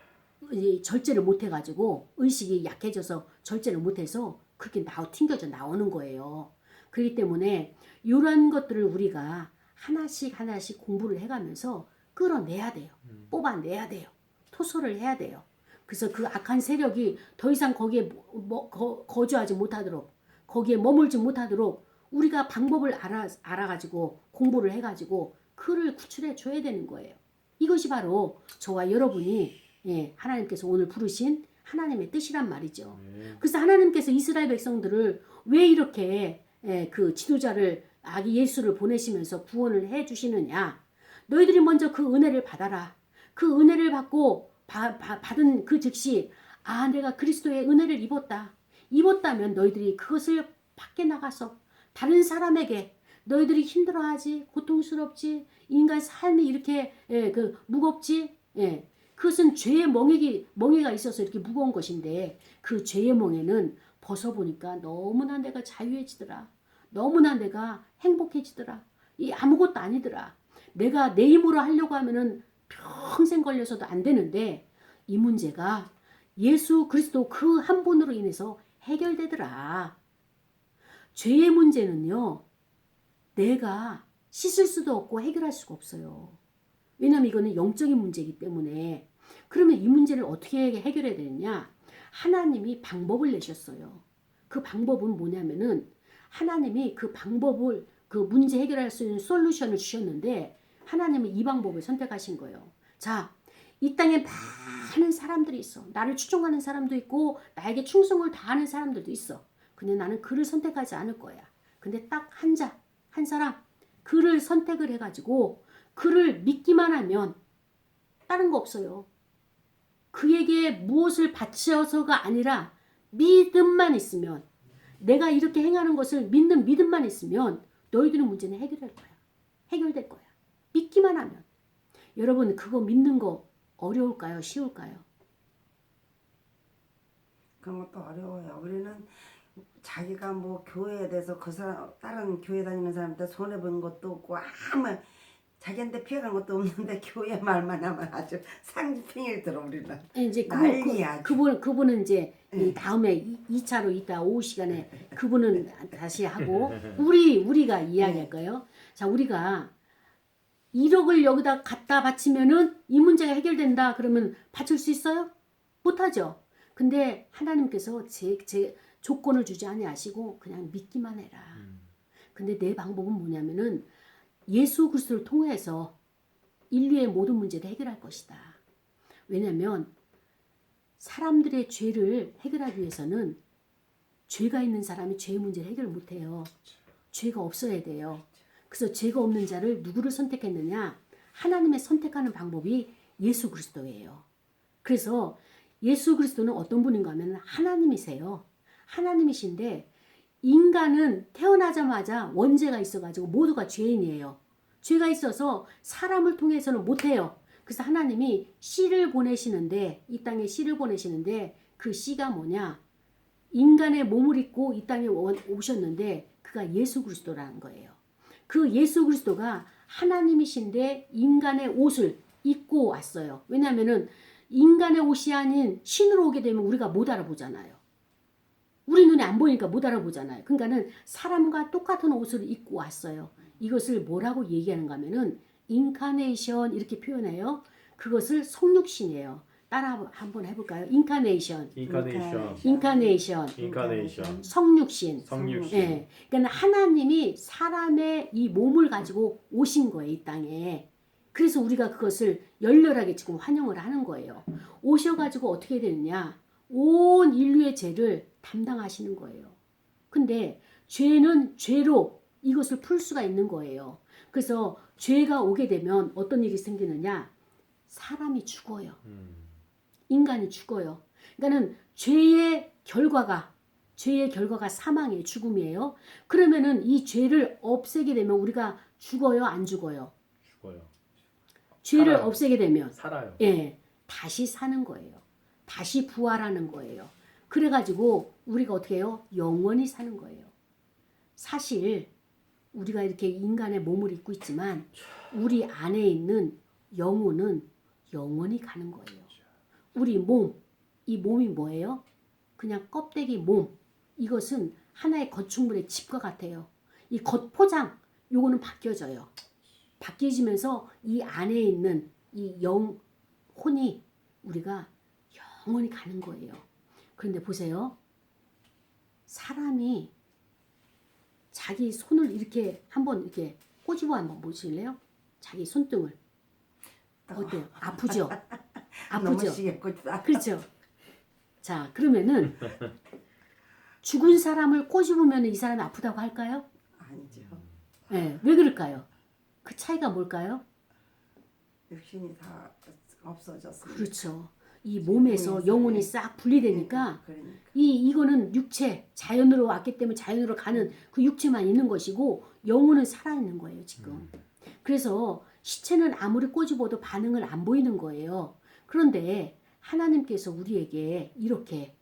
절제를 못해가지고 의식이 약해져서 절제를 못해서 그렇게 튕겨져 나오는 거예요. 그렇기 때문에 이런 것들을 우리가 하나씩 공부를 해가면서 끌어내야 돼요. 뽑아내야 돼요. 토설을 해야 돼요. 그래서 그 악한 세력이 더 이상 거기에 거주하지 못하도록 거기에 머물지 못하도록 우리가 방법을 알아가지고 공부를 해가지고 그를 구출해 줘야 되는 거예요. 이것이 바로 저와 여러분이 하나님께서 오늘 부르신 하나님의 뜻이란 말이죠. 그래서 하나님께서 이스라엘 백성들을 왜 이렇게 그 지도자를 아기 예수를 보내시면서 구원을 해 주시느냐. 너희들이 먼저 그 은혜를 받아라. 그 은혜를 받고 받은 그 즉시 내가 그리스도의 은혜를 입었다면 너희들이 그것을 밖에 나가서 다른 사람에게 너희들이 힘들어하지 고통스럽지 인간 삶이 이렇게 무겁지 그것은 죄의 멍에가 있어서 이렇게 무거운 것인데 그 죄의 멍에는 벗어보니까 너무나 내가 자유해지더라. 너무나 내가 행복해지더라. 이 아무것도 아니더라. 내가 내 힘으로 하려고 하면은 평생 걸려서도 안 되는데 이 문제가 예수 그리스도 그 한 분으로 인해서 해결되더라. 죄의 문제는요. 내가 씻을 수도 없고 해결할 수가 없어요. 왜냐하면 이거는 영적인 문제이기 때문에. 그러면 이 문제를 어떻게 해결해야 되느냐. 하나님이 방법을 내셨어요. 그 방법은 뭐냐면은 하나님이 그 방법을 그 문제 해결할 수 있는 솔루션을 주셨는데 하나님은 이 방법을 선택하신 거예요. 자, 이 땅에 많은 사람들이 있어. 나를 추종하는 사람도 있고 나에게 충성을 다하는 사람들도 있어. 근데 나는 그를 선택하지 않을 거야. 근데 딱 한 사람 그를 선택을 해가지고 그를 믿기만 하면 다른 거 없어요. 그에게 무엇을 바쳐서가 아니라 믿음만 있으면 내가 이렇게 행하는 것을 믿는 믿음만 있으면 너희들의 문제는 해결될 거야. 믿기만 하면. 여러분 그거 믿는 거 어려울까요? 쉬울까요?
그런 것도 어려워요. 우리는 자기가 뭐 교회에 대해서 그 사람 다른 교회 다니는 사람한테 손해 본 것도 없고 아무 자기한테 피해간 것도 없는데 교회 말만 하면 아주 상지팽이 들어 우리는.
이제
난리야.
그분은 이제 이 다음에 2차로 이따 오후 시간에 그분은 다시 하고 우리가 이야기할 거예요. 자, 우리가 1억을 여기다 갖다 바치면은 이 문제가 해결된다 그러면 바칠 수 있어요? 못하죠. 근데 하나님께서 제 조건을 주지 아니하시고 그냥 믿기만 해라. 근데 내 방법은 뭐냐면은 예수 그리스도를 통해서 인류의 모든 문제를 해결할 것이다. 왜냐하면 사람들의 죄를 해결하기 위해서는 죄가 있는 사람이 죄의 문제를 해결 못해요. 죄가 없어야 돼요. 그래서 죄가 없는 자를 누구를 선택했느냐? 하나님의 선택하는 방법이 예수 그리스도예요. 그래서 예수 그리스도는 어떤 분인가 하면 하나님이세요. 하나님이신데 인간은 태어나자마자 원죄가 있어가지고 모두가 죄인이에요. 죄가 있어서 사람을 통해서는 못해요. 그래서 하나님이 씨를 보내시는데 이 땅에 씨를 보내시는데 그 씨가 뭐냐? 인간의 몸을 입고 이 땅에 오셨는데 그가 예수 그리스도라는 거예요. 그 예수 그리스도가 하나님이신데 인간의 옷을 입고 왔어요. 왜냐하면은 인간의 옷이 아닌 신으로 오게 되면 우리가 못 알아보잖아요. 우리 눈에 안 보이니까 못 알아보잖아요. 그러니까는 사람과 똑같은 옷을 입고 왔어요. 이것을 뭐라고 얘기하는가 하면은 인카네이션 이렇게 표현해요. 그것을 성육신이에요. 따라 한번 해볼까요? 인카네이션,
인카네이션,
인카네이션, 성육신.
성육신.
예, 그러니까 하나님이 사람의 이 몸을 가지고 오신 거예요, 이 땅에. 그래서 우리가 그것을 열렬하게 지금 환영을 하는 거예요. 오셔가지고 어떻게 되느냐? 온 인류의 죄를 담당하시는 거예요. 근데 죄는 죄로 이것을 풀 수가 있는 거예요. 그래서 죄가 오게 되면 어떤 일이 생기느냐? 사람이 죽어요. 인간이 죽어요. 그러니까는 죄의 결과가 사망이에요, 죽음이에요. 그러면은 이 죄를 없애게 되면 우리가 죽어요, 안 죽어요?
죽어요.
죄를
살아요.
없애게 되면
살아요.
예, 다시 사는 거예요. 다시 부활하는 거예요. 그래가지고 우리가 어떻게 해요? 영원히 사는 거예요. 사실 우리가 이렇게 인간의 몸을 입고 있지만 우리 안에 있는 영혼은 영원히 가는 거예요. 우리 몸, 이 몸이 뭐예요? 그냥 껍데기 몸. 이것은 하나의 건축물의 집과 같아요. 이 겉포장, 요거는 바뀌어져요. 바뀌어지면서 이 안에 있는 이 영혼이 우리가 영원히 가는 거예요. 그런데 보세요. 사람이 자기 손을 이렇게 한번 이렇게 꼬집어 한번 보실래요? 자기 손등을. 어때요? 아프죠?
너무
아프죠?
시겠다.
그렇죠? 자, 그러면은 죽은 사람을 꼬집으면 이 사람이 아프다고 할까요?
아니죠.
네, 왜 그럴까요? 그 차이가 뭘까요?
육신이 다 없어졌어요.
그렇죠. 이 몸에서 영혼이 싹 분리되니까
그러니까.
이거는 육체, 자연으로 왔기 때문에 자연으로 가는 그 육체만 있는 것이고 영혼은 살아있는 거예요, 지금. 그래서 시체는 아무리 꼬집어도 반응을 안 보이는 거예요. 그런데 하나님께서 우리에게 이렇게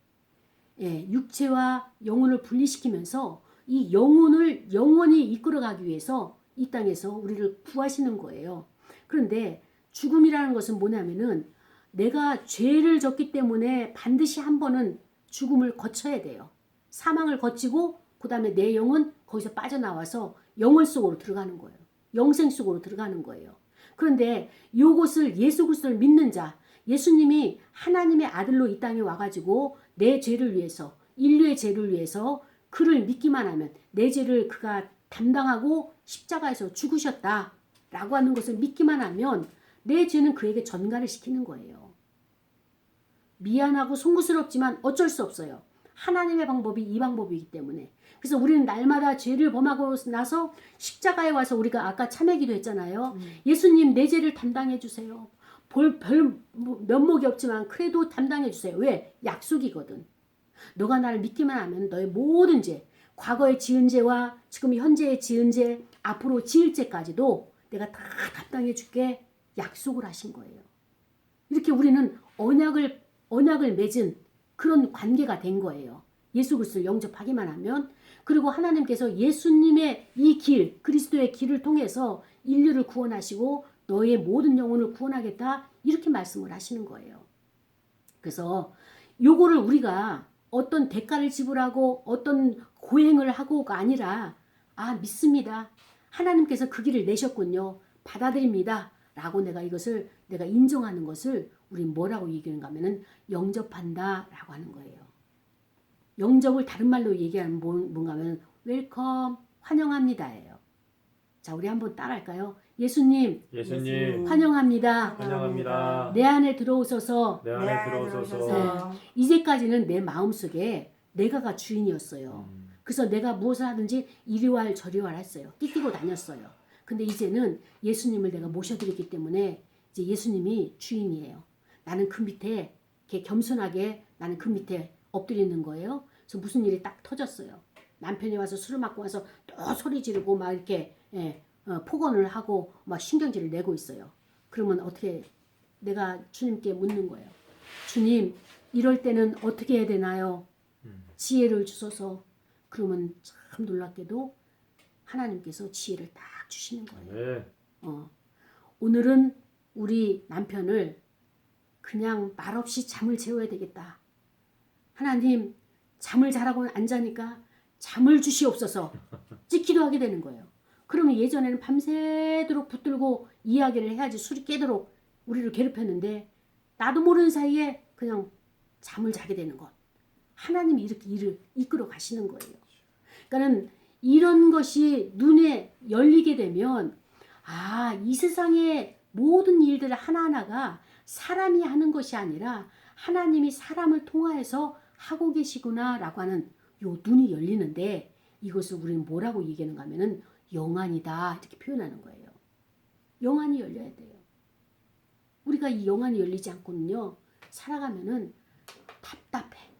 육체와 영혼을 분리시키면서 이 영혼을 영원히 이끌어가기 위해서 이 땅에서 우리를 구하시는 거예요. 그런데 죽음이라는 것은 뭐냐면은 내가 죄를 졌기 때문에 반드시 한 번은 죽음을 거쳐야 돼요. 사망을 거치고 그 다음에 내 영은 거기서 빠져나와서 영원 속으로 들어가는 거예요. 영생 속으로 들어가는 거예요. 그런데 이것을 예수 그리스도를 믿는 자, 예수님이 하나님의 아들로 이 땅에 와가지고 내 죄를 위해서, 인류의 죄를 위해서 그를 믿기만 하면 내 죄를 그가 담당하고 십자가에서 죽으셨다라고 하는 것을 믿기만 하면 내 죄는 그에게 전가를 시키는 거예요. 미안하고 송구스럽지만 어쩔 수 없어요. 하나님의 방법이 이 방법이기 때문에. 그래서 우리는 날마다 죄를 범하고 나서 십자가에 와서 우리가 아까 참회기도 했잖아요. 예수님 내 죄를 담당해 주세요. 별 면목이 없지만 그래도 담당해 주세요. 왜? 약속이거든. 너가 나를 믿기만 하면 너의 모든 죄, 과거에 지은 죄와 지금 현재에 지은 죄, 앞으로 지을 죄까지도 내가 다 담당해 줄게 약속을 하신 거예요. 이렇게 우리는 언약을 맺은 그런 관계가 된 거예요. 예수 그리스도를 영접하기만 하면. 그리고 하나님께서 예수님의 이 길, 그리스도의 길을 통해서 인류를 구원하시고 너의 모든 영혼을 구원하겠다 이렇게 말씀을 하시는 거예요. 그래서 요거를 우리가 어떤 대가를 지불하고 어떤 고행을 하고가 아니라 믿습니다. 하나님께서 그 길을 내셨군요. 받아들입니다. 라고 내가 인정하는 것을 우리 뭐라고 얘기하는가 하면은 영접한다 라고 하는 거예요. 영접을 다른 말로 얘기하면 뭔가 하면 웰컴, 환영합니다예요. 자, 우리 한번 따라할까요? 예수님 환영합니다.
환영합니다.
내 안에 들어오셔서
내 안에 들어오셔서
이제까지는 내 마음속에 내가가 주인이었어요. 그래서 내가 무엇을 하든지 이리왈 저리왈 했어요. 띠띠고 다녔어요. 근데 이제는 예수님을 내가 모셔드렸기 때문에 이제 예수님이 주인이에요. 나는 그 밑에 이렇게 겸손하게 나는 그 밑에 엎드리는 거예요. 그래서 무슨 일이 딱 터졌어요. 남편이 와서 술을 맞고 와서 또 소리 지르고 막 이렇게 폭언을 하고 막 신경질을 내고 있어요. 그러면 어떻게 내가 주님께 묻는 거예요. 주님, 이럴 때는 어떻게 해야 되나요? 지혜를 주소서. 그러면 참 놀랍게도 하나님께서 지혜를 딱 주시는 거예요.
네.
오늘은 우리 남편을 그냥 말없이 잠을 재워야 되겠다. 하나님, 잠을 자라고 안 자니까 잠을 주시옵소서. 찍기도 하게 되는 거예요. 그러면 예전에는 밤새도록 붙들고 이야기를 해야지 술이 깨도록 우리를 괴롭혔는데 나도 모르는 사이에 그냥 잠을 자게 되는 것. 하나님이 이렇게 일을 이끌어 가시는 거예요. 그러니까는 이런 것이 눈에 열리게 되면 이 세상의 모든 일들 하나하나가 사람이 하는 것이 아니라 하나님이 사람을 통하여서 하고 계시구나라고 하는 요 눈이 열리는데 이것을 우리는 뭐라고 얘기하는가 하면은 영안이다 이렇게 표현하는 거예요. 영안이 열려야 돼요. 우리가 이 영안이 열리지 않고는요 살아가면은 답답해.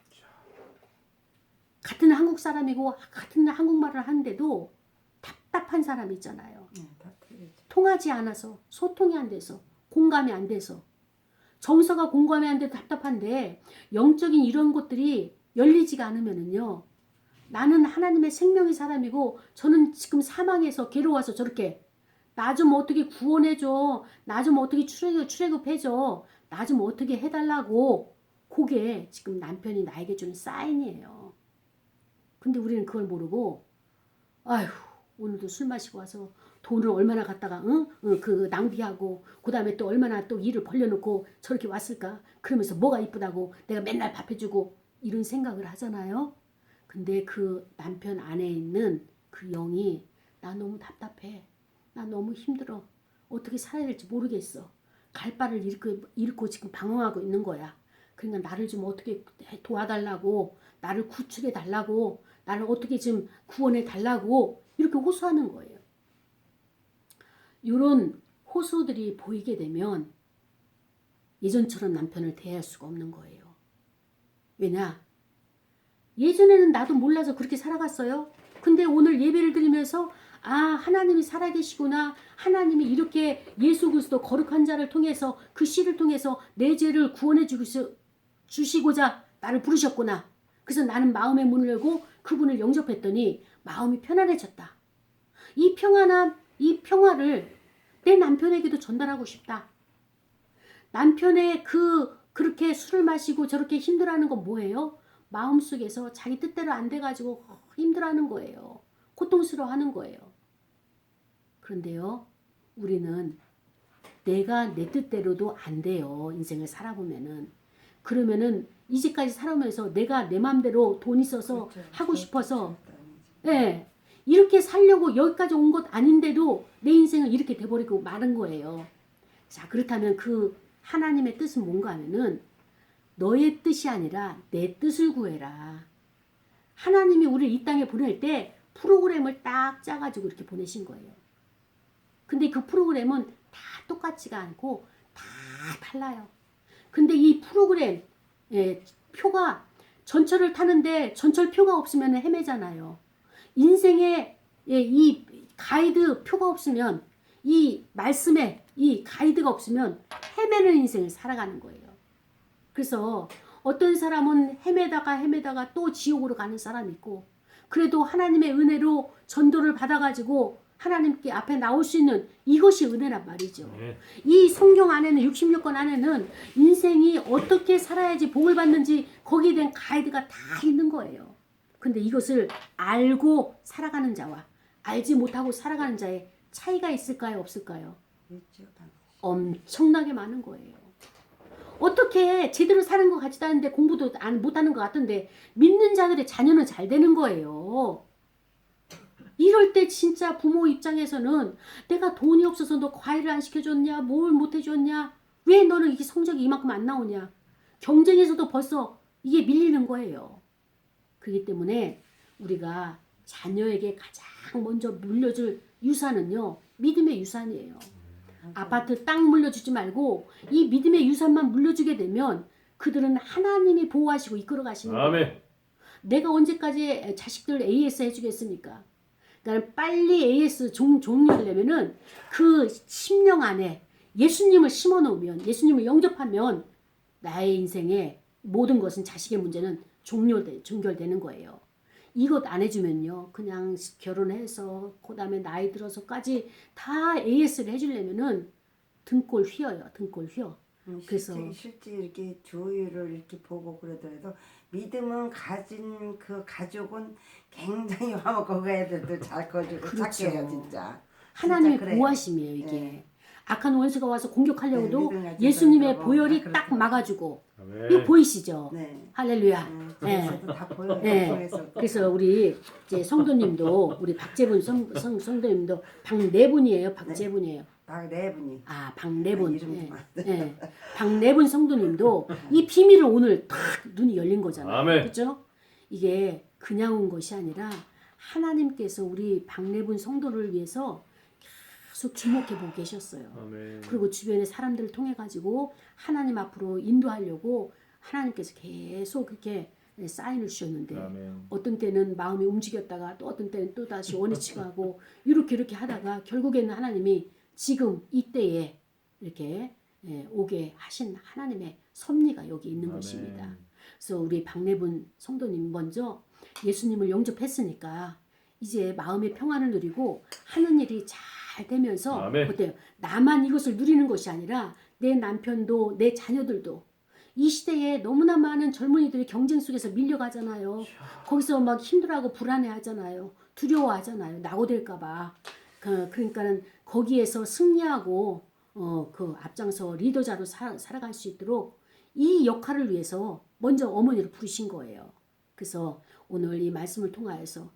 같은 한국 사람이고 같은 한국말을 하는데도 답답한 사람이 있잖아요.
다 틀리죠.
통하지 않아서 소통이 안 돼서 공감이 안 돼서 정서가 공감이 안 돼도 답답한데 영적인 이런 것들이 열리지가 않으면은요 나는 하나님의 생명의 사람이고 저는 지금 사망해서 괴로워서 저렇게 나 좀 어떻게 구원해줘, 나 좀 어떻게 출애굽해줘, 나 좀 어떻게 해달라고 그게 지금 남편이 나에게 주는 사인이에요. 근데 우리는 그걸 모르고 아휴 오늘도 술 마시고 와서 돈을 얼마나 갖다가 그 낭비하고 그 다음에 또 얼마나 또 일을 벌려놓고 저렇게 왔을까 그러면서 뭐가 이쁘다고 내가 맨날 밥 해주고 이런 생각을 하잖아요. 근데 그 남편 안에 있는 그 영이 나 너무 답답해, 나 너무 힘들어, 어떻게 살아야 될지 모르겠어, 갈 바를 잃고 지금 방황하고 있는 거야. 그러니까 나를 좀 어떻게 도와달라고, 나를 구출해 달라고, 나를 어떻게 좀 구원해 달라고 이렇게 호소하는 거예요. 이런 호소들이 보이게 되면 예전처럼 남편을 대할 수가 없는 거예요. 왜냐? 예전에는 나도 몰라서 그렇게 살아갔어요. 근데 오늘 예배를 드리면서 하나님이 살아계시구나, 하나님이 이렇게 예수 그리스도 거룩한 자를 통해서 그 씨를 통해서 내 죄를 구원해 주시고자 나를 부르셨구나. 그래서 나는 마음의 문을 열고 그분을 영접했더니 마음이 편안해졌다. 이 평화를 내 남편에게도 전달하고 싶다. 남편의 그렇게 술을 마시고 저렇게 힘들어하는 건 뭐예요? 마음속에서 자기 뜻대로 안 돼가지고 힘들어하는 거예요. 고통스러워하는 거예요. 그런데요, 우리는 내가 내 뜻대로도 안 돼요. 인생을 살아보면은. 그러면은 이제까지 살아오면서 내가 내 마음대로 돈 있어서
그렇죠.
하고 싶어서
아니죠.
이렇게 살려고 여기까지 온 것 아닌데도 내 인생은 이렇게 돼버리고 마는 거예요. 자, 그렇다면 그 하나님의 뜻은 뭔가 하면은 너의 뜻이 아니라 내 뜻을 구해라. 하나님이 우리를 이 땅에 보낼 때 프로그램을 딱 짜가지고 이렇게 보내신 거예요. 근데 그 프로그램은 다 똑같지가 않고 다 달라요. 근데 이 프로그램 표가 전철을 타는데 전철표가 없으면 헤매잖아요. 인생에 이 가이드 표가 없으면, 이 말씀에 이 가이드가 없으면 헤매는 인생을 살아가는 거예요. 그래서 어떤 사람은 헤매다가 또 지옥으로 가는 사람이 있고, 그래도 하나님의 은혜로 전도를 받아가지고 하나님께 앞에 나올 수 있는 이것이 은혜란 말이죠.
네.
이 성경 안에는 66권 안에는 인생이 어떻게 살아야지 복을 받는지 거기에 대한 가이드가 다 있는 거예요. 근데 이것을 알고 살아가는 자와 알지 못하고 살아가는 자의 차이가 있을까요? 없을까요?
있죠, 반드시.
엄청나게 많은 거예요. 어떻게 제대로 사는 것 같지도 않은데 공부도 못하는 것 같은데 믿는 자들의 자녀는 잘 되는 거예요. 이럴 때 진짜 부모 입장에서는 내가 돈이 없어서 너 과외를 안 시켜줬냐, 뭘 못 해줬냐, 왜 너는 이게 성적이 이만큼 안 나오냐, 경쟁에서도 벌써 이게 밀리는 거예요. 그렇기 때문에 우리가 자녀에게 가장 먼저 물려줄 유산은요, 믿음의 유산이에요. 아파트 땅 물려주지 말고 이 믿음의 유산만 물려주게 되면 그들은 하나님이 보호하시고 이끌어 가시는 거예요.
아멘.
내가 언제까지 자식들 AS 해주겠습니까? 그러니까 빨리 AS 종료하려면은 그 심령 안에 예수님을 심어 놓으면, 예수님을 영접하면 나의 인생의 모든 것은, 자식의 문제는 종결되는 거예요. 이것 안 해주면요, 그냥 결혼해서 그 다음에 나이 들어서까지 다 AS를 해주려면은 등골 휘어요. 등골 휘어. 그래서
실제 이렇게 조율을 이렇게 보고 그러더라도 믿음은 가진 그 가족은 굉장히 화목하고 애들도 잘 커주고
그렇죠.
착해요, 진짜.
하나님의
진짜 그래요.
보호하심이에요, 이게.
네.
악한 원수가 와서 공격하려고도
네, 믿음
예수님의
가진
보혈이
사람들하고
딱
다
막아주고
아멘.
이거 보이시죠?
네.
할렐루야. 네.
저에서도 다 보여요.
네.
방송에서.
그래서 우리 이제 성도님도 우리 박재분 성도님도 박네분이에요. 박재분이에요.
네 분이.
아 박네분.
이름만.
네. 박네분 성도님도 이 비밀을 오늘 탁 눈이 열린 거잖아요.
아멘.
그렇죠? 이게 그냥 온 것이 아니라 하나님께서 우리 박네분 성도를 위해서 계속 주목해 보고 계셨어요.
아멘.
그리고 주변의 사람들을 통해 가지고 하나님 앞으로 인도하려고 하나님께서 계속 그렇게 사인을 주셨는데
아멘.
어떤 때는 마음이 움직였다가 또 어떤 때는 또 다시 원위치 가고 이렇게 하다가 결국에는 하나님이 지금 이때에 이렇게 오게 하신 하나님의 섭리가 여기 있는
아멘.
것입니다. 그래서 우리 박래분 성도님 먼저 예수님을 영접했으니까 이제 마음의 평안을 누리고 하는 일이 잘 되면서
아멘.
어때요? 나만 이것을 누리는 것이 아니라 내 남편도 내 자녀들도 이 시대에 너무나 많은 젊은이들이 경쟁 속에서 밀려가잖아요. 거기서 막 힘들어하고 불안해하잖아요. 두려워하잖아요. 낙오될까봐. 그러니까는 거기에서 승리하고 그 앞장서 리더자로 살아갈 수 있도록 이 역할을 위해서 먼저 어머니를 부르신 거예요. 그래서 오늘 이 말씀을 통하여서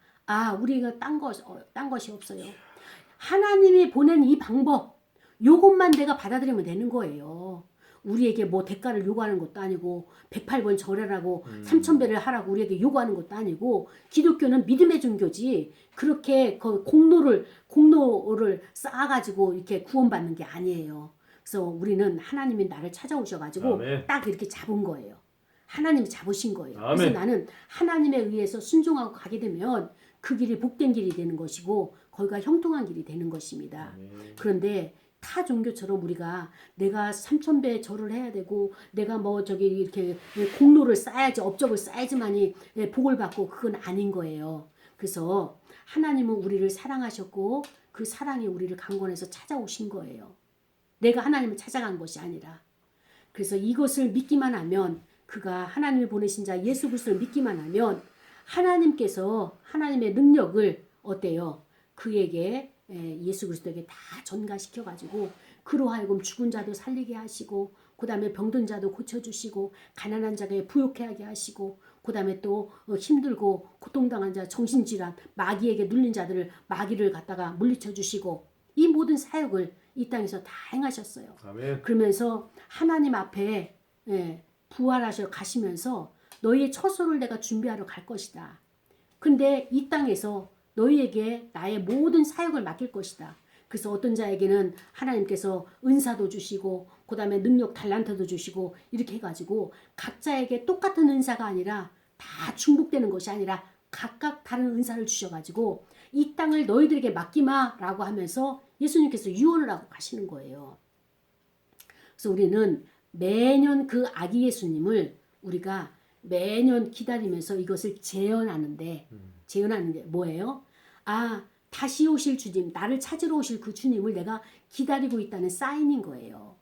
우리가 딴 것이 없어요. 하나님이 보낸 이 방법 요것만 내가 받아들이면 되는 거예요. 우리에게 뭐 대가를 요구하는 것도 아니고 108번 절하라고 3000배를 하라고 우리에게 요구하는 것도 아니고 기독교는 믿음의 종교지 그렇게 그 공로를 쌓아가지고 이렇게 구원받는 게 아니에요. 그래서 우리는 하나님이 나를 찾아오셔가지고
아멘.
딱 이렇게 잡은 거예요. 하나님이 잡으신 거예요.
아멘.
그래서 나는 하나님에 의해서 순종하고 가게 되면 그 길이 복된 길이 되는 것이고 거기가 형통한 길이 되는 것입니다.
아멘.
그런데 타 종교처럼 우리가 내가 3000배 절을 해야 되고 내가 뭐 저기 이렇게 공로를 쌓아야지 업적을 쌓아야지만이 복을 받고 그건 아닌 거예요. 그래서 하나님은 우리를 사랑하셨고 그 사랑이 우리를 강권해서 찾아오신 거예요. 내가 하나님을 찾아간 것이 아니라. 그래서 이것을 믿기만 하면 그가 하나님이 보내신 자 예수 그리스도를 믿기만 하면 하나님께서 하나님의 능력을 어때요? 그에게 예수 그리스도에게 다 전가시켜 가지고 그로 하여금 죽은 자도 살리게 하시고 그다음에 병든 자도 고쳐주시고 가난한 자가 부욕해 하게 하시고 그다음에 또 힘들고 고통당한 자 정신질환 마귀에게 눌린 자들을 마귀를 갖다가 물리쳐 주시고 이 모든 사역을 이 땅에서 다 행하셨어요.
아멘.
그러면서 하나님 앞에 부활하셔 가시면서 너희의 처소를 내가 준비하러 갈 것이다. 근데 이 땅에서 너희에게 나의 모든 사역을 맡길 것이다. 그래서 어떤 자에게는 하나님께서 은사도 주시고 그 다음에 능력 달란트도 주시고 이렇게 해가지고 각자에게 똑같은 은사가 아니라 다 중복되는 것이 아니라 각각 다른 은사를 주셔가지고 이 땅을 너희들에게 맡기마라고 하면서 예수님께서 유언을 하고 가시는 거예요. 그래서 우리는 매년 그 아기 예수님을 우리가 매년 기다리면서 이것을 재현하는데 뭐예요? 다시 오실 주님, 나를 찾으러 오실 그 주님을 내가 기다리고 있다는 사인인 거예요.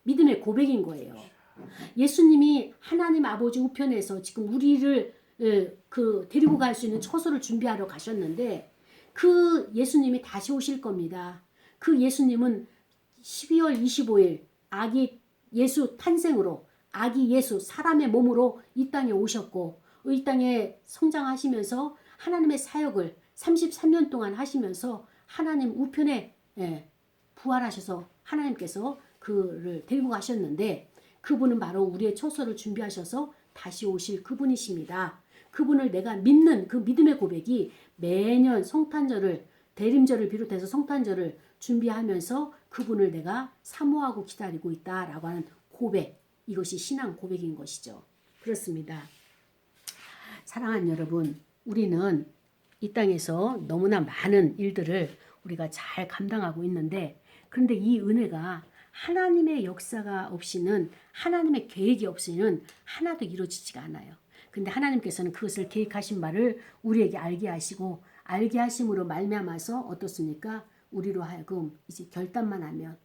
믿음의 고백인 거예요. 예수님이 하나님 아버지 우편에서 지금 우리를 데리고 갈 수 있는 처소를 준비하러 가셨는데 그 예수님이 다시 오실 겁니다. 그 예수님은 12월 25일 아기 예수 탄생으로 아기 예수 사람의 몸으로 이 땅에 오셨고 이 땅에 성장하시면서 하나님의 사역을 33년 동안 하시면서 하나님 우편에 부활하셔서 하나님께서 그를 데리고 가셨는데 그분은 바로 우리의 처소를 준비하셔서 다시 오실 그분이십니다. 그분을 내가 믿는 그 믿음의 고백이 매년 성탄절을 대림절을 비롯해서 성탄절을 준비하면서 그분을 내가 사모하고 기다리고 있다라고 하는 고백, 이것이 신앙 고백인 것이죠. 그렇습니다. 사랑하는 여러분, 우리는 이 땅에서 너무나 많은 일들을 우리가 잘 감당하고 있는데 그런데 이 은혜가 하나님의 역사가 없이는 하나님의 계획이 없이는 하나도 이루어지지가 않아요. 근데 하나님께서는 그것을 계획하신 바를 우리에게 알게 하시고 알게 하심으로 말미암아서 어떻습니까? 우리로 하여금 이제 결단만 하면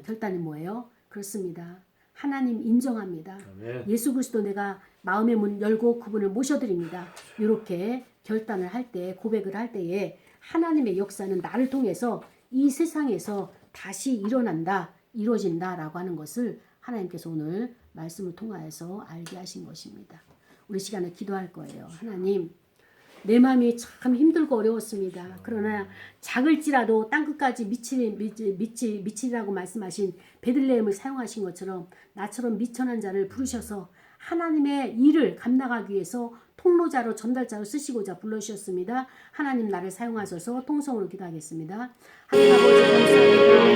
결단이 뭐예요? 그렇습니다. 하나님 인정합니다.
아멘.
예수 그리스도 내가 마음의 문 열고 그분을 모셔드립니다. 이렇게 결단을 할 때 고백을 할 때에 하나님의 역사는 나를 통해서 이 세상에서 다시 일어난다, 이루어진다라고 하는 것을 하나님께서 오늘 말씀을 통하여서 알게 하신 것입니다. 우리 시간에 기도할 거예요. 하나님, 내 마음이 참 힘들고 어려웠습니다. 그러나 작을지라도 땅끝까지 미치리라고 말씀하신 베들레헴을 사용하신 것처럼 나처럼 미천한 자를 부르셔서 하나님의 일을 감당하기 위해서 통로자로 전달자로 쓰시고자 불러주셨습니다. 하나님 나를 사용하셔서 통성으로 기도하겠습니다. 하나님 아버지 감사합니다.